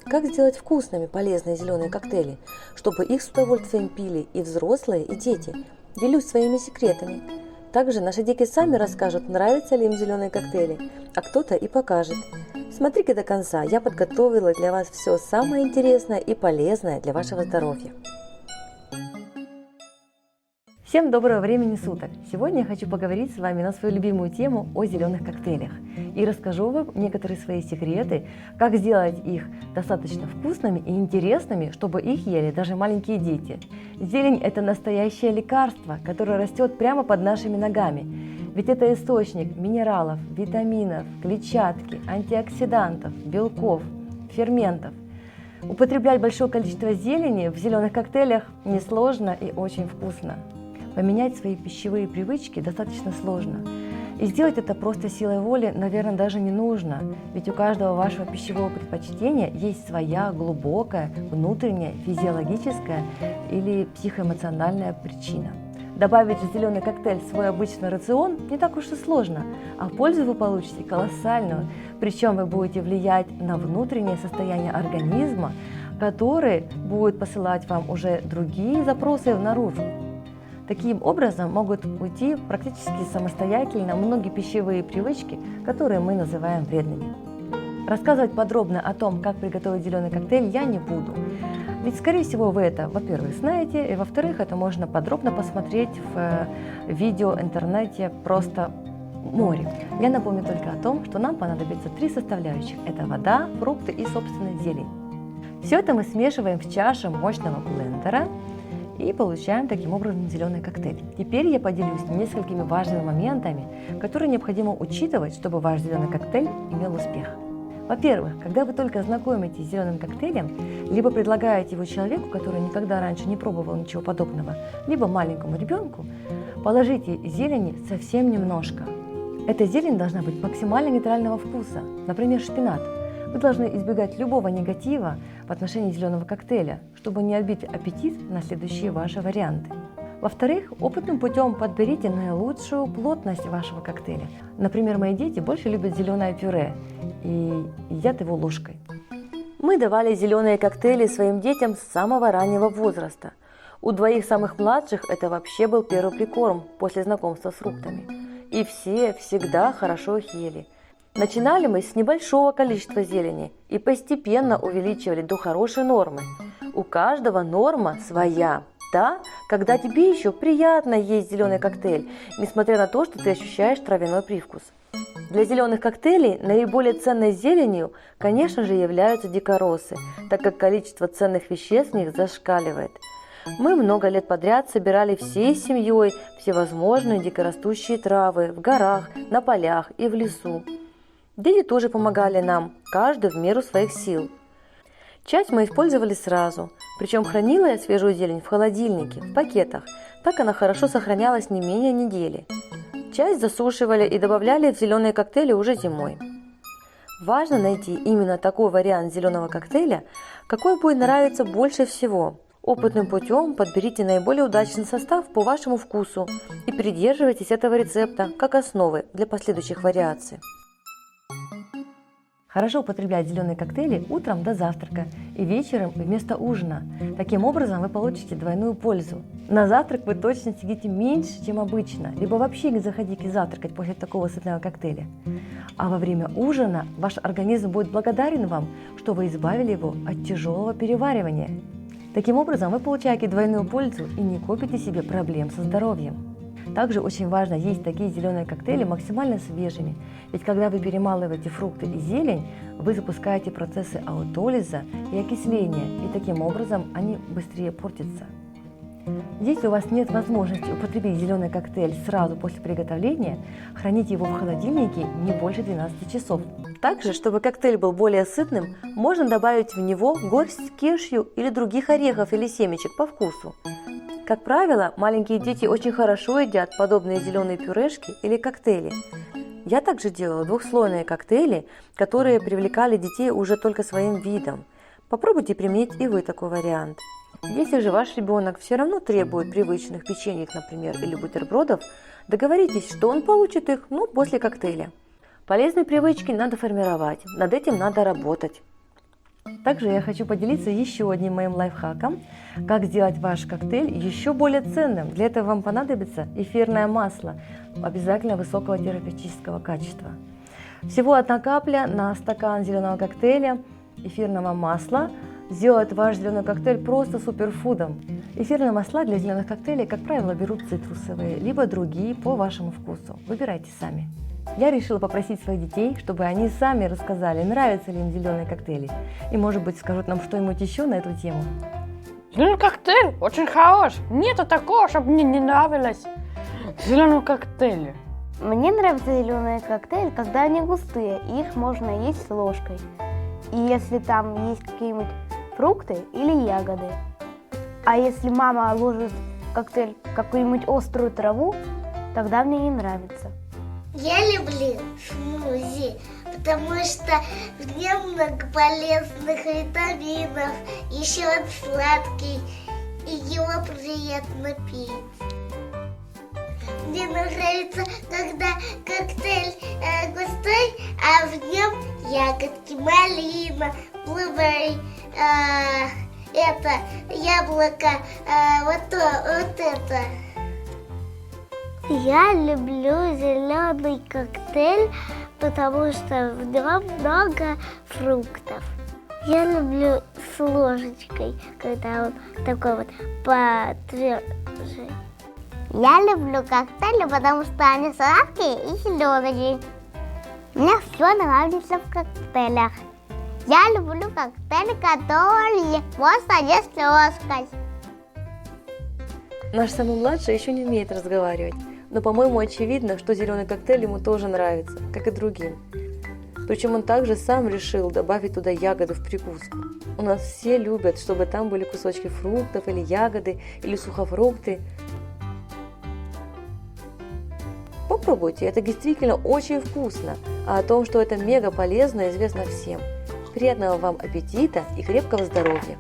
Как сделать вкусными полезные зеленые коктейли, чтобы их с удовольствием пили и взрослые, и дети? Делюсь своими секретами. Также наши дети сами расскажут, нравятся ли им зеленые коктейли, а кто-то и покажет. Смотрите до конца, я подготовила для вас все самое интересное и полезное для вашего здоровья. Всем доброго времени суток! Сегодня я хочу поговорить с вами на свою любимую тему о зеленых коктейлях. И расскажу вам некоторые свои секреты, как сделать их достаточно вкусными и интересными, чтобы их ели даже маленькие дети. Зелень – это настоящее лекарство, которое растет прямо под нашими ногами. Ведь это источник минералов, витаминов, клетчатки, антиоксидантов, белков, ферментов. Употреблять большое количество зелени в зеленых коктейлях несложно и очень вкусно. Поменять свои пищевые привычки достаточно сложно. И сделать это просто силой воли, наверное, даже не нужно. Ведь у каждого вашего пищевого предпочтения есть своя глубокая, внутренняя, физиологическая или психоэмоциональная причина. Добавить в зеленый коктейль свой обычный рацион не так уж и сложно, а пользу вы получите колоссальную. Причем вы будете влиять на внутреннее состояние организма, который будет посылать вам уже другие запросы наружу. Таким образом могут уйти практически самостоятельно многие пищевые привычки, которые мы называем вредными. Рассказывать подробно о том, как приготовить зеленый коктейль, я не буду. Ведь, скорее всего, вы это, во-первых, знаете, и, во-вторых, это можно подробно посмотреть в видео, интернете, просто море. Я напомню только о том, что нам понадобится 3 составляющих. Это вода, фрукты и, собственно, зелень. Все это мы смешиваем в чаше мощного блендера и получаем таким образом зеленый коктейль. Теперь я поделюсь несколькими важными моментами, которые необходимо учитывать, чтобы ваш зеленый коктейль имел успех. Во-первых, когда вы только знакомитесь с зеленым коктейлем, либо предлагаете его человеку, который никогда раньше не пробовал ничего подобного, либо маленькому ребенку, положите зелени совсем немножко. Эта зелень должна быть максимально нейтрального вкуса, например, шпинат. Вы должны избегать любого негатива в отношении зеленого коктейля, чтобы не отбить аппетит на следующие ваши варианты. Во-вторых, опытным путем подберите наилучшую плотность вашего коктейля. Например, мои дети больше любят зеленое пюре и едят его ложкой. Мы давали зеленые коктейли своим детям с самого раннего возраста. У 2 самых младших это вообще был первый прикорм после знакомства с фруктами. И все всегда хорошо их ели. Начинали мы с небольшого количества зелени и постепенно увеличивали до хорошей нормы. У каждого норма своя. Да, когда тебе еще приятно есть зеленый коктейль, несмотря на то, что ты ощущаешь травяной привкус. Для зеленых коктейлей наиболее ценной зеленью, конечно же, являются дикоросы, так как количество ценных веществ в них зашкаливает. Мы много лет подряд собирали всей семьей всевозможные дикорастущие травы в горах, на полях и в лесу. Дети тоже помогали нам, каждый в меру своих сил. Часть мы использовали сразу, причем хранила я свежую зелень в холодильнике, в пакетах, так она хорошо сохранялась не менее недели. Часть засушивали и добавляли в зеленые коктейли уже зимой. Важно найти именно такой вариант зеленого коктейля, какой будет нравиться больше всего. Опытным путем подберите наиболее удачный состав по вашему вкусу и придерживайтесь этого рецепта как основы для последующих вариаций. Хорошо употреблять зеленые коктейли утром до завтрака и вечером вместо ужина. Таким образом вы получите двойную пользу. На завтрак вы точно сидите меньше, чем обычно, либо вообще не заходите завтракать после такого сытного коктейля. А во время ужина ваш организм будет благодарен вам, что вы избавили его от тяжелого переваривания. Таким образом вы получаете двойную пользу и не копите себе проблем со здоровьем. Также очень важно есть такие зеленые коктейли максимально свежими, ведь когда вы перемалываете фрукты и зелень, вы запускаете процессы аутолиза и окисления, и таким образом они быстрее портятся. Если у вас нет возможности употребить зеленый коктейль сразу после приготовления, храните его в холодильнике не больше 12 часов. Также, чтобы коктейль был более сытным, можно добавить в него горсть кешью или других орехов или семечек по вкусу. Как правило, маленькие дети очень хорошо едят подобные зеленые пюрешки или коктейли. Я также делала двухслойные коктейли, которые привлекали детей уже только своим видом. Попробуйте применить и вы такой вариант. Если же ваш ребенок все равно требует привычных печеньев, например, или бутербродов, договоритесь, что он получит их, после коктейля. Полезные привычки надо формировать, над этим надо работать. Также я хочу поделиться еще одним моим лайфхаком, как сделать ваш коктейль еще более ценным. Для этого вам понадобится эфирное масло, обязательно высокого терапевтического качества. Всего 1 капля на стакан зеленого коктейля эфирного масла сделает ваш зеленый коктейль просто суперфудом. Эфирные масла для зеленых коктейлей, как правило, берут цитрусовые, либо другие по вашему вкусу. Выбирайте сами. Я решила попросить своих детей, чтобы они сами рассказали, нравятся ли им зеленые коктейли. И, может быть, скажут нам что-нибудь еще на эту тему. Зеленый коктейль очень хорош. Нету такого, чтобы мне не нравилось зеленые коктейли. Мне нравятся зеленые коктейли, когда они густые, и их можно есть с ложкой. И если там есть какие-нибудь фрукты или ягоды. А если мама ложит в коктейль какую-нибудь острую траву, тогда мне не нравится. Я люблю смузи, потому что в нем много полезных витаминов, еще он сладкий, и его приятно пить. Мне нравится, когда коктейль густой, а в нем ягодки, малина, блуберри, это яблоко, вот это. Я люблю зеленый коктейль, потому что в нем много фруктов. Я люблю с ложечкой, когда он такой вот потверже. Я люблю коктейли, потому что они сладкие и зеленые. Мне все нравится в коктейлях. Я люблю коктейли, которые легко садятся ложкой. Наш самый младший еще не умеет разговаривать, но, по-моему, очевидно, что зеленый коктейль ему тоже нравится, как и другим. Причем он также сам решил добавить туда ягоды в прикуску. У нас все любят, чтобы там были кусочки фруктов или ягоды, или сухофрукты. Попробуйте, это действительно очень вкусно, а о том, что это мега полезно, известно всем. Приятного вам аппетита и крепкого здоровья!